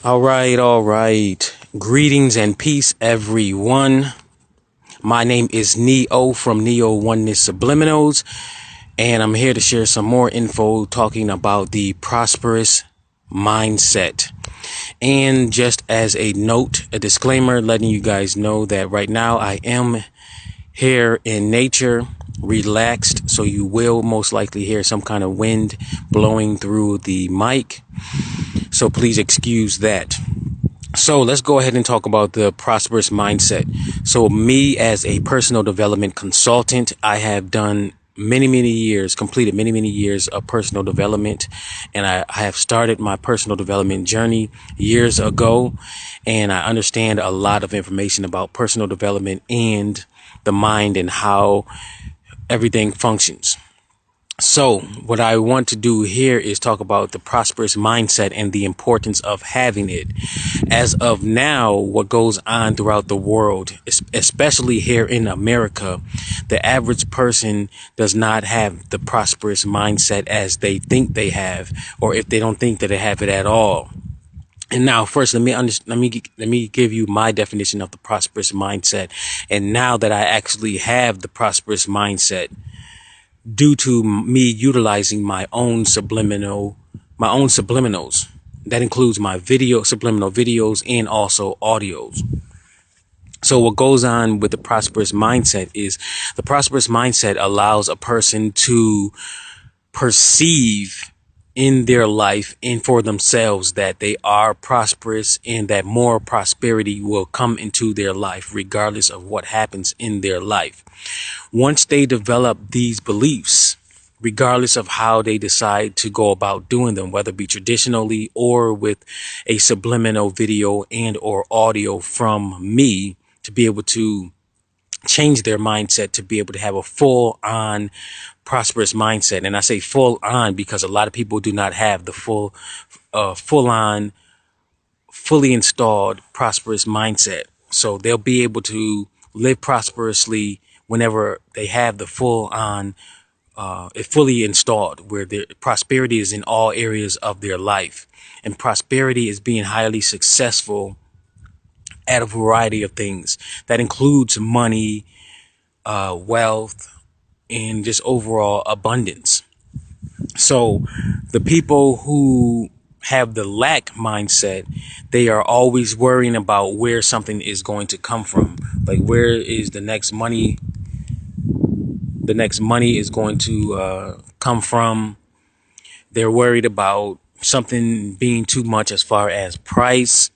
All right. Greetings and peace, everyone. My name is Neo from NeoOneness Subliminals, and I'm here to share some more info talking about the prosperous mindset. And just as a note, a disclaimer, letting you guys know that right now I am here in nature, relaxed, so you will most likely hear some kind of wind blowing through the mic. So please excuse that. So let's go ahead and talk about the prosperous mindset. So me as a personal development consultant, I have done completed many years of personal development. And I have started my personal development journey years ago. And I understand a lot of information about personal development and the mind and how everything functions. So what I want to do here is talk about the prosperous mindset and the importance of having it. As of now, what goes on throughout the world, especially here in America, the average person does not have the prosperous mindset as they think they have, or if they don't think that they have it at all. And now, first, let me give you my definition of the prosperous mindset. And now that I actually have the prosperous mindset, due to me utilizing my own subliminals. That includes my subliminal videos, and also audios. So what goes on with the prosperous mindset is the prosperous mindset allows a person to perceive in their life and for themselves that they are prosperous and that more prosperity will come into their life regardless of what happens in their life. Once they develop these beliefs, regardless of how they decide to go about doing them, whether it be traditionally or with a subliminal video and or audio from me, to be able to change their mindset to be able to have a full on prosperous mindset. And I say full on because a lot of people do not have the full on, fully installed prosperous mindset. So they'll be able to live prosperously whenever they have the full on, it fully installed, where the prosperity is in all areas of their life. And prosperity is being highly successful at a variety of things. That includes money, wealth, and just overall abundance. So the people who have the lack mindset, they are always worrying about where something is going to come from. Like, where is the next money? The next money is going to come from. They're worried about something being too much as far as price.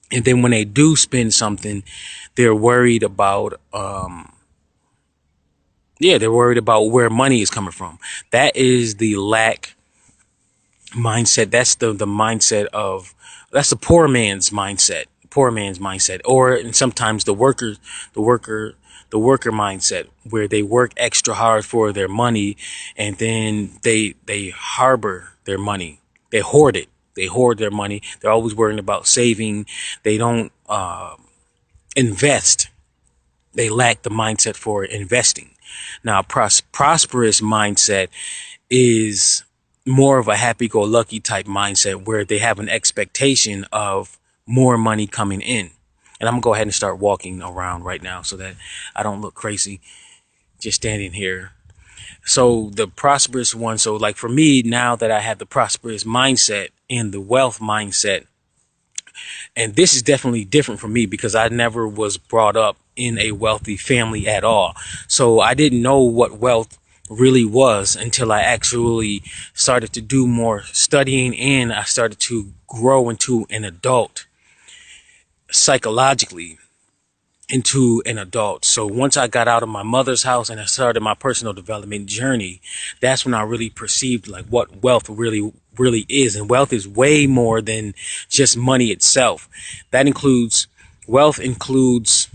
And then when they do spend something, they're worried about, they're worried about where money is coming from. That is the lack mindset. That's the mindset of, that's the poor man's mindset, or and sometimes the worker mindset, where they work extra hard for their money and then they harbor their money. They hoard it. They hoard their money. They're always worrying about saving. They don't invest. They lack the mindset for investing. Now, prosperous mindset is more of a happy-go-lucky type mindset, where they have an expectation of more money coming in. And I'm gonna go ahead and start walking around right now so that I don't look crazy just standing here. So the prosperous one. So like for me, now that I have the prosperous mindset and the wealth mindset, and this is definitely different for me because I never was brought up in a wealthy family at all. So I didn't know what wealth really was until I actually started to do more studying, and I started to grow into an adult, psychologically into an adult. So once I got out of my mother's house and I started my personal development journey, that's when I really perceived like what wealth really is. And wealth is way more than just money itself. Wealth includes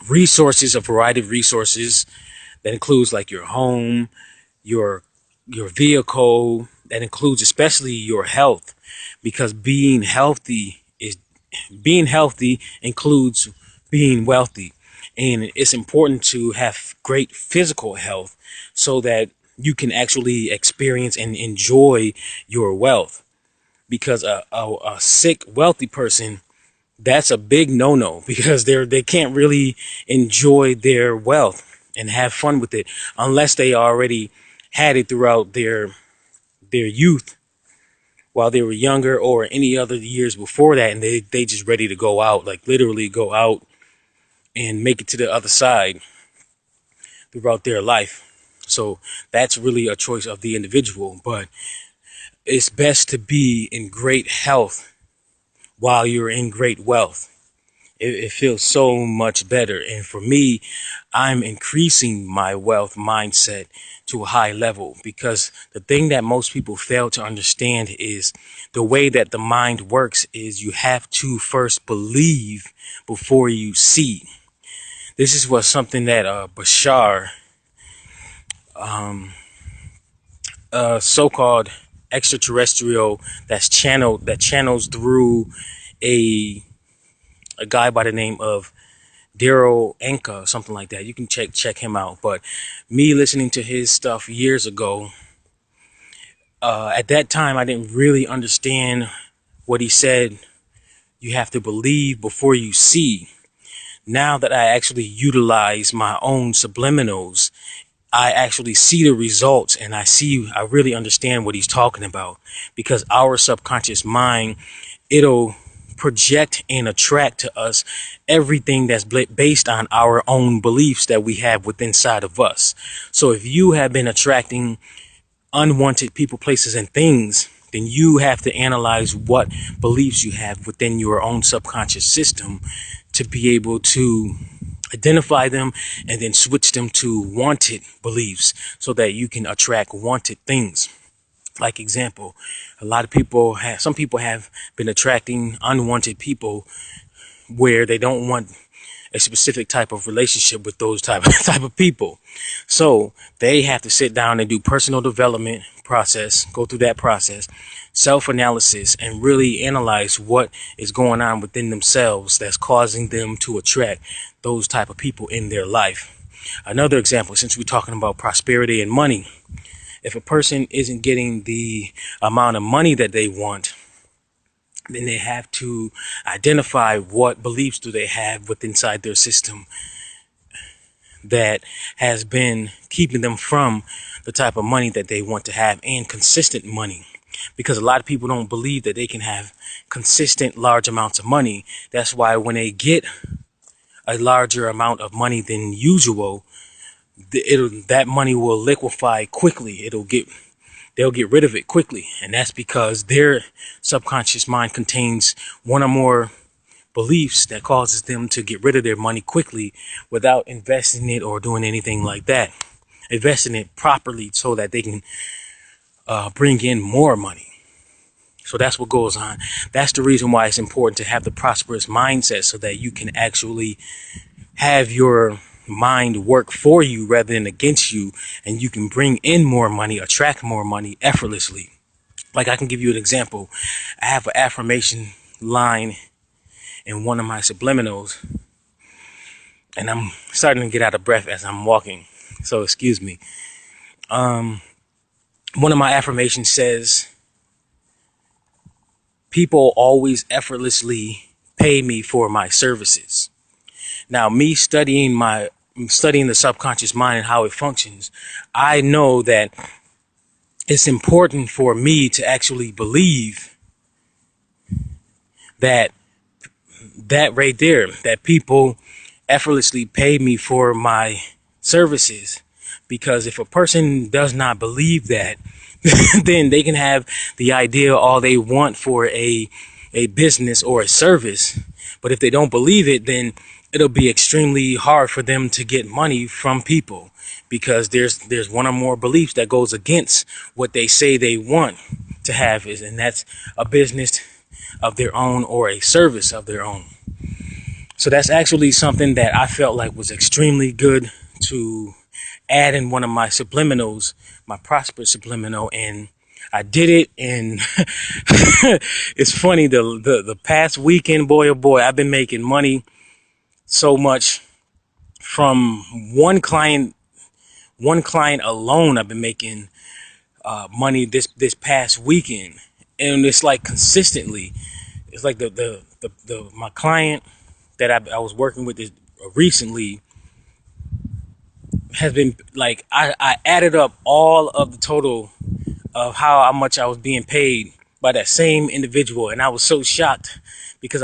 resources, a variety of resources. That includes like your home, your vehicle. That includes especially your health, because being healthy includes being wealthy. And it's important to have great physical health so that you can actually experience and enjoy your wealth. because a sick, wealthy person, that's a big no-no, because they can't really enjoy their wealth and have fun with it unless they already had it throughout their youth while they were younger, or any other years before that, and they just ready to go out, like literally go out and make it to the other side throughout their life. So that's really a choice of the individual, but it's best to be in great health while you're in great wealth. It feels so much better. And for me, I'm increasing my wealth mindset to a high level, because the thing that most people fail to understand is the way that the mind works is you have to first believe before you see. This is what something that Bashar, so-called extraterrestrial that channels through a guy by the name of Daryl Anka, something like that. You can check him out. But me listening to his stuff years ago, at that time I didn't really understand what he said. You have to believe before you see. Now that I actually utilize my own subliminals, I actually see the results, and I really understand what he's talking about, because our subconscious mind, it'll project and attract to us everything that's based on our own beliefs that we have within inside of us. So if you have been attracting unwanted people, places, and things, then you have to analyze what beliefs you have within your own subconscious system to be able to identify them and then switch them to wanted beliefs so that you can attract wanted things. Like example, some people have been attracting unwanted people where they don't want a specific type of relationship with those type of people. So they have to sit down and do personal development process, go through that process, self-analysis, and really analyze what is going on within themselves that's causing them to attract those type of people in their life. Another example, since we're talking about prosperity and money, if a person isn't getting the amount of money that they want, then they have to identify what beliefs do they have within inside their system that has been keeping them from the type of money that they want to have, and consistent money. Because a lot of people don't believe that they can have consistent large amounts of money. That's why when they get a larger amount of money than usual, that money will liquefy quickly. They'll get rid of it quickly. And that's because their subconscious mind contains one or more beliefs that causes them to get rid of their money quickly without investing it or doing anything like that. Investing it properly so that they can bring in more money. So that's what goes on. That's the reason why it's important to have the prosperous mindset, so that you can actually have your mind work for you rather than against you, and you can bring in more money, attract more money effortlessly. Like, I can give you an example. I have an affirmation line in one of my subliminals, and I'm starting to get out of breath as I'm walking, so excuse me. One of my affirmations says, people always effortlessly pay me for my services. Now, me studying the subconscious mind and how it functions, I know that it's important for me to actually believe that right there, that people effortlessly pay me for my services. Because if a person does not believe that, then they can have the idea all they want for a business or a service. But if they don't believe it, then it'll be extremely hard for them to get money from people, because there's one or more beliefs that goes against what they say they want to have, and that's a business of their own or a service of their own. So that's actually something that I felt like was extremely good to add in one of my subliminals, my prosperous subliminal, and I did it. And it's funny, the past weekend, boy oh boy, I've been making money so much from one client alone. I've been making money this past weekend, and it's like consistently. It's like my client that I was working with recently has been like, I added up all of the total of how much I was being paid by that same individual, and I was so shocked because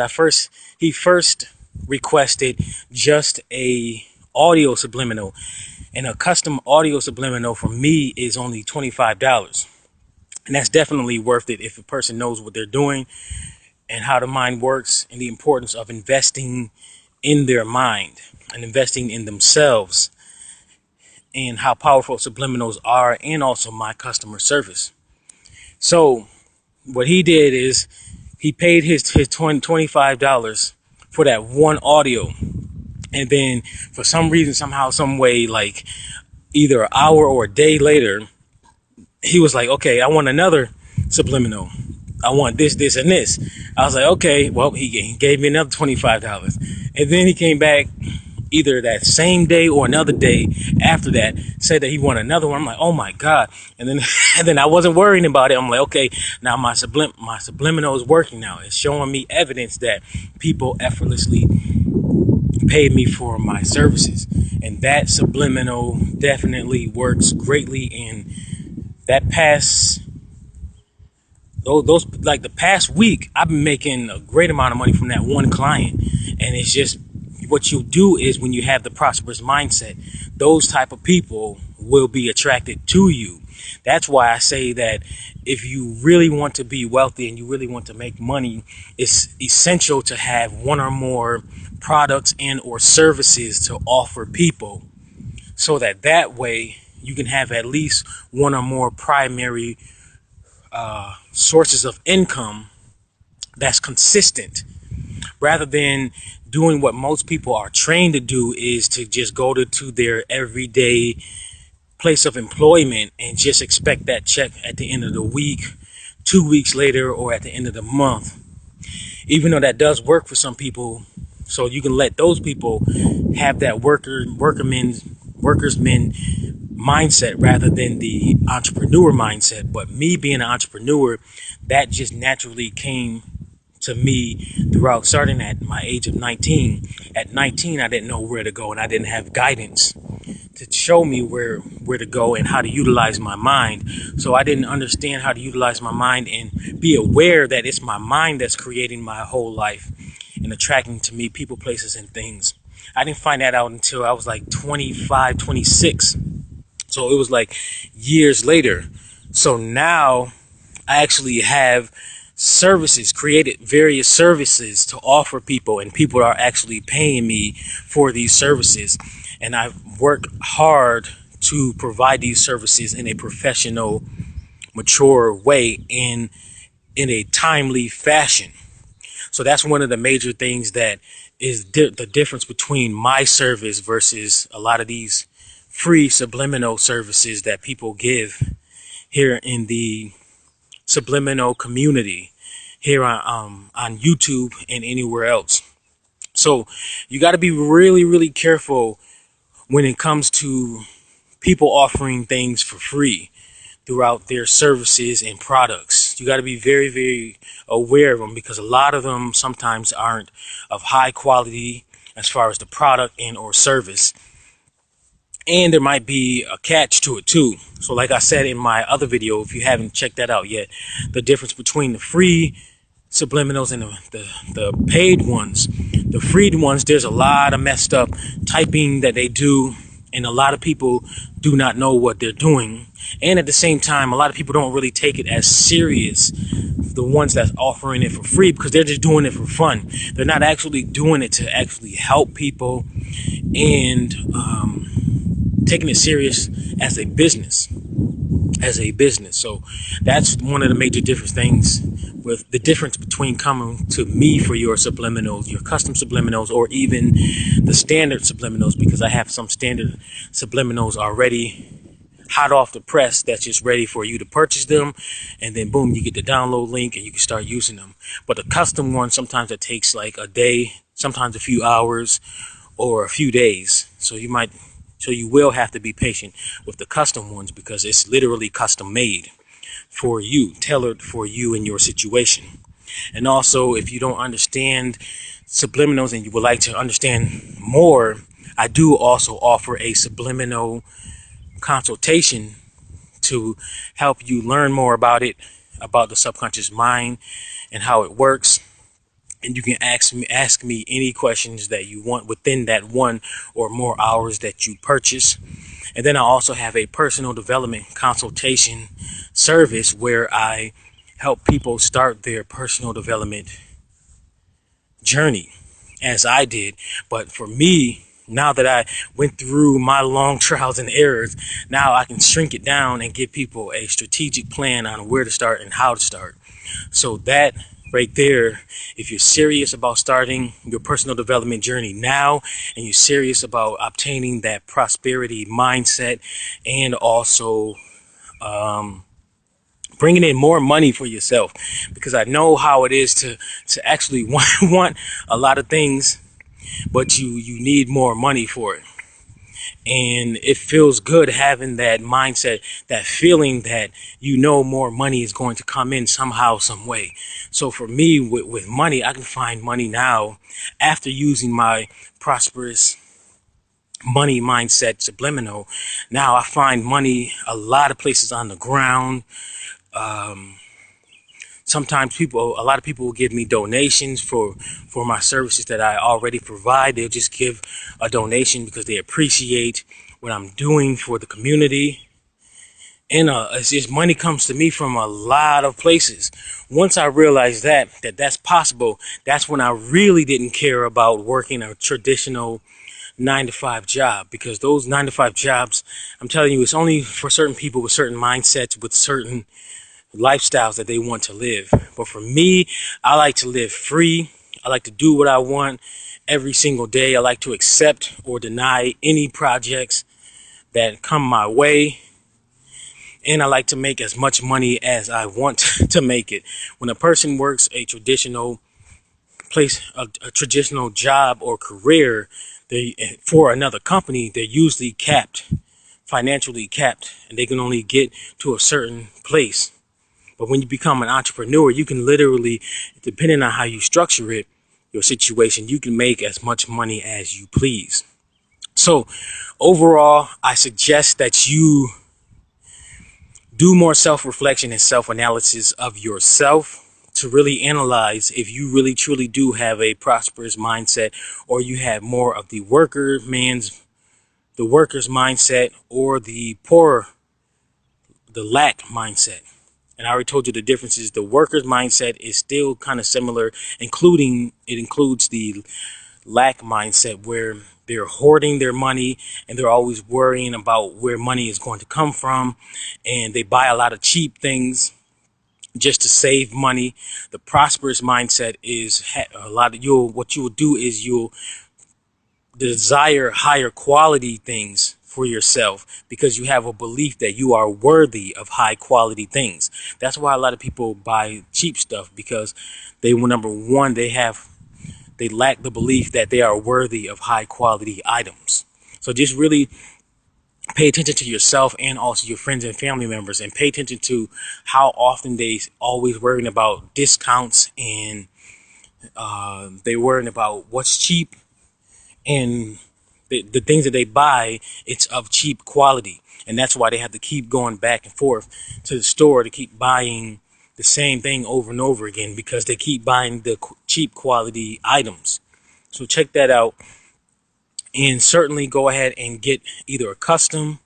he first requested just a audio subliminal, and a custom audio subliminal for me is only $25, and that's definitely worth it if a person knows what they're doing and how the mind works, and the importance of investing in their mind and investing in themselves, and how powerful subliminals are, and also my customer service. So what he did is he paid his $25 for that one audio, and then for some reason, somehow, some way, like either an hour or a day later, he was like, okay, I want another subliminal. I want this, this, and this. I was like, okay, well, he gave me another $25. And then he came back either that same day or another day after that, said that he wanted another one. I'm like, oh my God. And then and then I wasn't worrying about it. I'm like, okay, now my subliminal is working now. It's showing me evidence that people effortlessly pay me for my services. And that subliminal definitely works greatly. And that those like the past week, I've been making a great amount of money from that one client. And it's just, what you do is, when you have the prosperous mindset, those type of people will be attracted to you. That's why I say that if you really want to be wealthy and you really want to make money, it's essential to have one or more products and or services to offer people, so that way you can have at least one or more primary sources of income that's consistent, rather than doing what most people are trained to do, is to just go to their everyday place of employment and just expect that check at the end of the week, 2 weeks later, or at the end of the month. Even though that does work for some people, so you can let those people have that workersman mindset rather than the entrepreneur mindset. But me being an entrepreneur, that just naturally came to me throughout starting at my age of 19. At 19, I didn't know where to go, and I didn't have guidance to show me where to go and how to utilize my mind. So I didn't understand how to utilize my mind and be aware that it's my mind that's creating my whole life and attracting to me people, places, and things. I didn't find that out until I was like 25, 26. So it was like years later. So now I actually have created various services to offer people, and people are actually paying me for these services. And I work hard to provide these services in a professional, mature way, in a timely fashion. So that's one of the major things that is the difference between my service versus a lot of these free subliminal services that people give here in the subliminal community, here on YouTube and anywhere else. So you got to be really, really careful when it comes to people offering things for free throughout their services and products. You got to be very, very aware of them, because a lot of them sometimes aren't of high quality as far as the product and or service. And there might be a catch to it too. So like I said in my other video, if you haven't checked that out yet, the difference between the free subliminals and the paid ones. The free ones, there's a lot of messed up typing that they do, and a lot of people do not know what they're doing. And at the same time, a lot of people don't really take it as serious, the ones that's offering it for free, because they're just doing it for fun. They're not actually doing it to actually help people and taking it serious as a business. So that's one of the major different things, with the difference between coming to me for your subliminals, your custom subliminals, or even the standard subliminals, because I have some standard subliminals already hot off the press that's just ready for you to purchase them, and then boom, you get the download link and you can start using them. But the custom one, sometimes it takes like a day, sometimes a few hours, or a few days. So you will have to be patient with the custom ones, because it's literally custom made for you, tailored for you and your situation. And also, if you don't understand subliminals and you would like to understand more, I do also offer a subliminal consultation to help you learn more about it, about the subconscious mind and how it works. And you can ask me any questions that you want within that 1 or more hours that you purchase. And then I also have a personal development consultation service where I help people start their personal development journey as I did. But for me, now that I went through my long trials and errors, now I can shrink it down and give people a strategic plan on where to start and how to start. So that right there, if you're serious about starting your personal development journey now, and you're serious about obtaining that prosperity mindset, and also bringing in more money for yourself, because I know how it is to actually want a lot of things, but you need more money for it. And it feels good having that mindset, that feeling that you know more money is going to come in somehow, some way. So for me, with money, I can find money now after using my prosperous money mindset subliminal. Now I find money a lot of places on the ground. Sometimes a lot of people will give me donations for my services that I already provide. They'll just give a donation because they appreciate what I'm doing for the community. And it's just money comes to me from a lot of places. Once I realized that's possible, that's when I really didn't care about working a traditional 9-to-5 job, because those 9-to-5 jobs, I'm telling you, it's only for certain people with certain mindsets, with certain lifestyles that they want to live. But for me, I like to live free. I like to do what I want every single day. I like to accept or deny any projects that come my way. And I like to make as much money as I want to make it. When a person works a traditional a traditional job or career, for another company, they're usually capped, financially capped, and they can only get to a certain place. But when you become an entrepreneur, you can literally, depending on how you structure it, your situation, you can make as much money as you please. So overall, I suggest that you do more self-reflection and self-analysis of yourself to really analyze if you really truly do have a prosperous mindset, or you have more of the worker's mindset, or the lack mindset. And I already told you the differences. The worker's mindset is still kind of similar, includes the lack mindset, where they're hoarding their money and they're always worrying about where money is going to come from, and they buy a lot of cheap things just to save money. The prosperous mindset is what you will do is you'll desire higher quality things for yourself, because you have a belief that you are worthy of high quality things. That's why a lot of people buy cheap stuff, because number one, they lack the belief that they are worthy of high quality items. So just really pay attention to yourself and also your friends and family members, and pay attention to how often they always worrying about discounts, and they worrying about what's cheap, and the things that they buy, it's of cheap quality. And that's why they have to keep going back and forth to the store to keep buying the same thing over and over again, because they keep buying the cheap quality items. So check that out. And certainly go ahead and get either a custom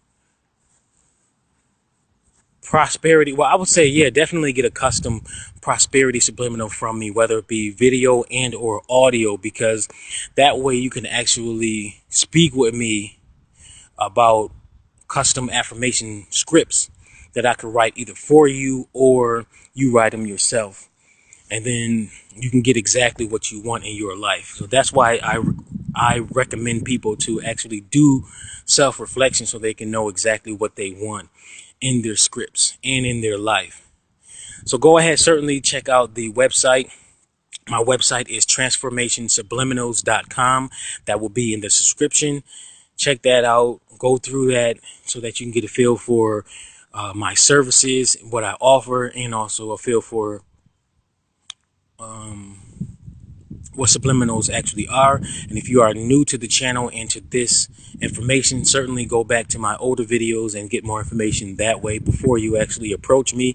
prosperity. Well, I would say, yeah, definitely get a custom prosperity subliminal from me, whether it be video and or audio, because that way you can actually speak with me about custom affirmation scripts that I could write either for you or you write them yourself. And then you can get exactly what you want in your life. So that's why I recommend people to actually do self-reflection, so they can know exactly what they want in their scripts and in their life. So go ahead, certainly check out the website. My website is transformationsubliminals.com. That will be in the description. Check that out. Go through that so that you can get a feel for my services, what I offer, and also a feel for what subliminals actually are. And if you are new to the channel and to this information, certainly go back to my older videos and get more information that way before you actually approach me.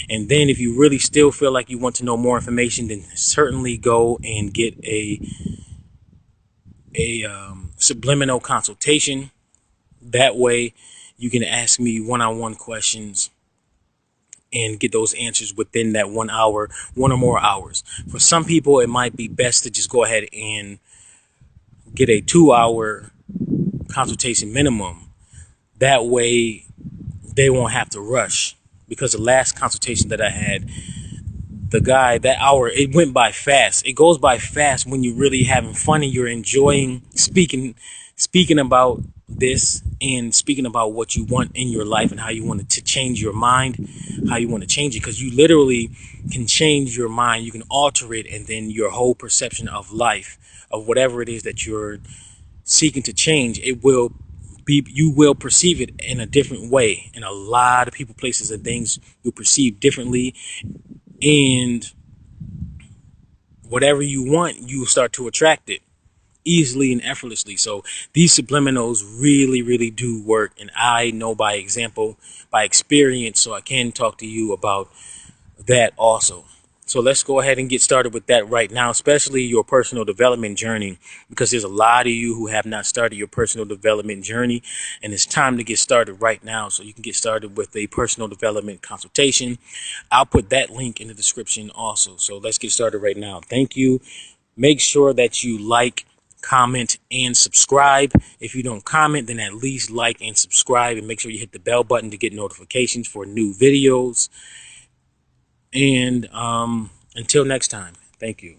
And then if you really still feel like you want to know more information, then certainly go and get a subliminal consultation. That way you can ask me one-on-one questions and get those answers within that 1 hour, 1 or more hours. For some people, it might be best to just go ahead and get a 2-hour consultation minimum. That way they won't have to rush, because the last consultation that I had, the guy, that hour, it went by fast. It goes by fast when you're really having fun and you're enjoying speaking about this and speaking about what you want in your life and how you want it to change your mind, how you want to change it. Because you literally can change your mind, you can alter it, and then your whole perception of life, of whatever it is that you're seeking to change, it will be, you will perceive it in a different way. And a lot of people, places, and things you perceive differently, and whatever you want, you will start to attract it easily and effortlessly. So these subliminals really, really do work, and I know by example, by experience, so I can talk to you about that also. So let's go ahead and get started with that right now, especially your personal development journey, because there's a lot of you who have not started your personal development journey, and it's time to get started right now. So you can get started with a personal development consultation. I'll put that link in the description also. So let's get started right now. Thank you. Make sure that you like, comment, and subscribe. If you don't comment, then at least like and subscribe, and make sure you hit the bell button to get notifications for new videos. And until next time, thank you.